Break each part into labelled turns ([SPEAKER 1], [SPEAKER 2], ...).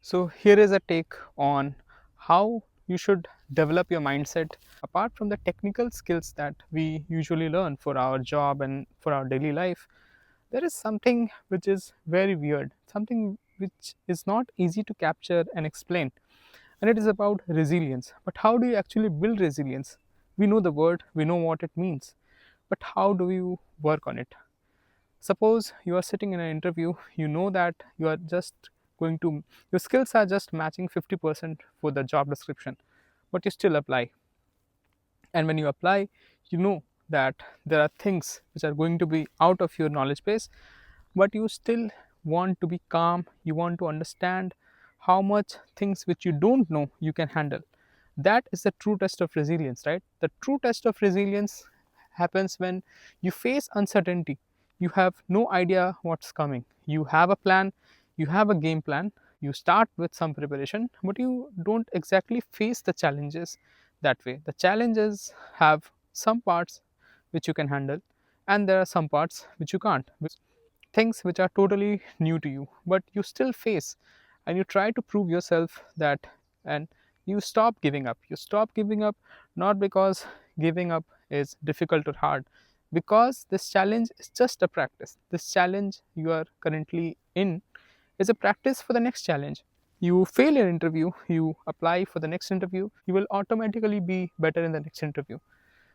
[SPEAKER 1] So, here is a take on how you should develop your mindset apart from the technical skills that we usually learn for our job and for our daily life. There is something which is very weird, something which is not easy to capture and explain, and it is about resilience. But how do you actually build resilience? We know the word, we know what it means, but how do you work on it? Suppose you are sitting in an interview, you know that you are just going to, your skills are just matching 50% for the job description, but you still apply. And when you apply, you know that there are things which are going to be out of your knowledge base, but you still want to be calm, you want to understand how much things which you don't know you can handle. That is the true test of resilience, right? The true test of resilience happens when you face uncertainty. You have no idea what's coming, you have a plan, you have a game plan, you start with some preparation, but you don't exactly face the challenges that way. The challenges have some parts which you can handle, and there are some parts which you can't, things which are totally new to you, but you still face, and you try to prove yourself that, and you stop giving up. You stop giving up not because giving up is difficult or hard, because this challenge is just a practice. This challenge you are currently in is a practice for the next challenge. You fail your interview, you apply for the next interview, you will automatically be better in the next interview.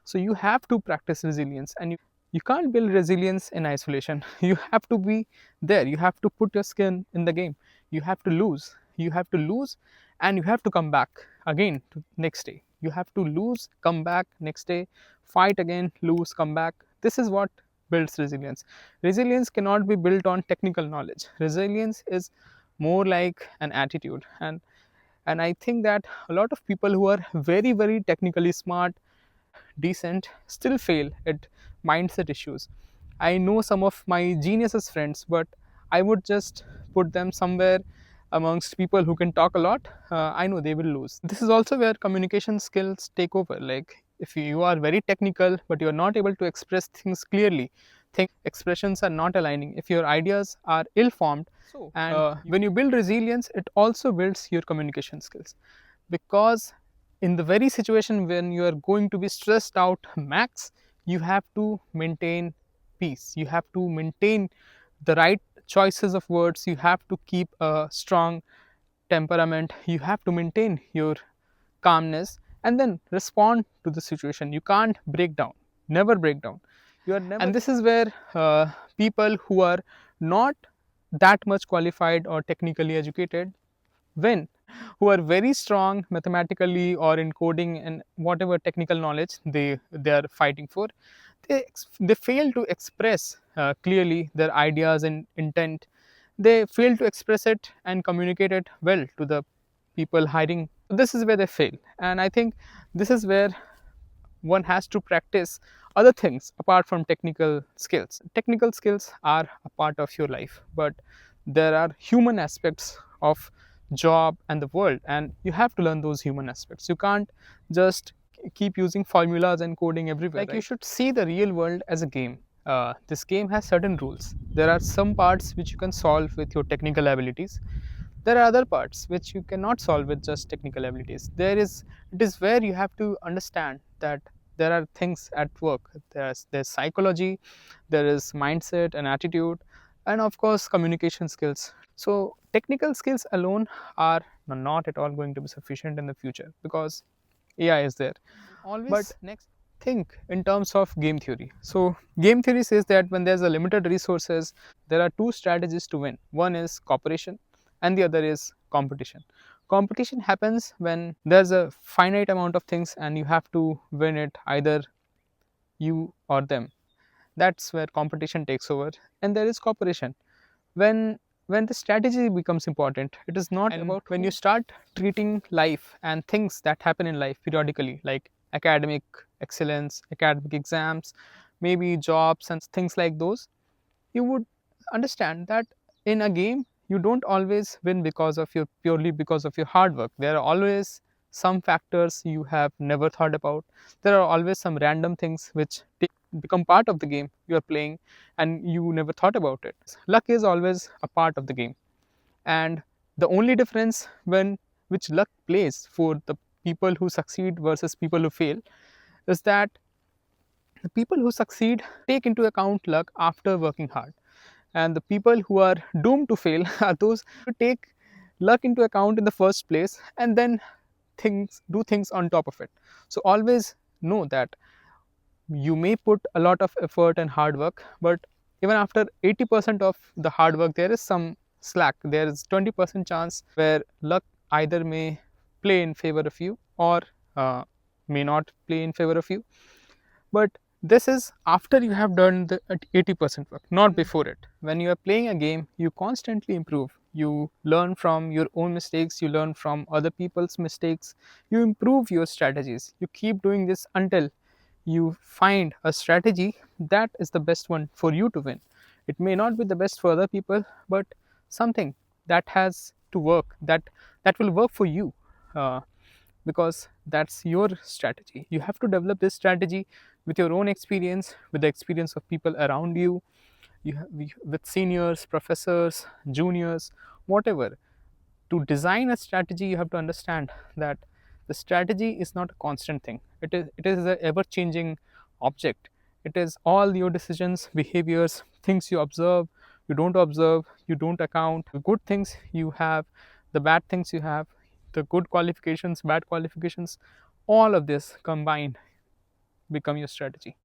[SPEAKER 1] So you have to practice resilience, and you can't build resilience in isolation. You have to be there, you have to put your skin in the game, you have to lose, and you have to come back again to next day. You have to lose, come back next day, fight again, lose, come back. This is what builds resilience. Resilience cannot be built on technical knowledge. Resilience is more like an attitude. And I think that a lot of people who are very, very technically smart, decent, still fail at mindset issues. I know some of my geniuses friends, but I would just put them somewhere amongst people who can talk a lot. I know they will lose. This is also where communication skills take over. Like, if you are very technical but you are not able to express things clearly, think expressions are not aligning, if your ideas are ill formed. So and when you build resilience, it also builds your communication skills, because in the very situation when you are going to be stressed out max, you have to maintain peace, you have to maintain the right choices of words, you have to keep a strong temperament, you have to maintain your calmness and then respond to the situation. You can't break down, never break down. You are never. And this is where people who are not that much qualified or technically educated, when who are very strong mathematically or in coding and whatever technical knowledge they are fighting for, they fail to express clearly their ideas and intent. They fail to express it and communicate it well to the people hiring. This is where they fail, and I think this is where one has to practice other things apart from technical skills. Technical skills are a part of your life, but there are human aspects of job and the world, and you have to learn those human aspects. You can't just keep using formulas and coding everywhere. Like, right? You should see the real world as a game. This game has certain rules. There are some parts which you can solve with your technical abilities. There are other parts which you cannot solve with just technical abilities. It is where you have to understand that there are things at work. There's psychology, there is mindset and attitude, and of course communication skills. So technical skills alone are not at all going to be sufficient in the future, because AI is there. Always. But next, think in terms of game theory. So game theory says that when there's a limited resources, there are two strategies to win. One is cooperation and the other is competition. Competition happens when there's a finite amount of things and you have to win it, either you or them. That's where competition takes over. And there is cooperation when the strategy becomes important. It is not about when you start treating life and things that happen in life periodically, like academic excellence, academic exams, maybe jobs and things like those. You would understand that in a game you don't always win because of your purely because of your hard work. There are always some factors you have never thought about. There are always some random things which become part of the game you are playing and you never thought about it. Luck is always a part of the game, and The only difference when which luck plays for the people who succeed versus people who fail is that the people who succeed take into account luck after working hard, and the people who are doomed to fail are those who take luck into account in the first place and then things on top of it. So always know that you may put a lot of effort and hard work, but even after 80% of the hard work there is some slack. There is 20% chance where luck either may play in favor of you or may not play in favor of you. But this is after you have done the 80% work, not before it. When you are playing a game, you constantly improve. You learn from your own mistakes, you learn from other people's mistakes, you improve your strategies. You keep doing this until you find a strategy that is the best one for you to win. It may not be the best for other people, but something that has to work, that will work for you. Because that's your strategy. You have to develop this strategy with your own experience, with the experience of people around you, with seniors, professors, juniors, whatever. To design a strategy, you have to understand that the strategy is not a constant thing. It is an ever changing object. It is all your decisions, behaviors, things you observe, you don't observe, you don't account, the good things you have, the bad things you have, the good qualifications, bad qualifications, all of this combined become your strategy.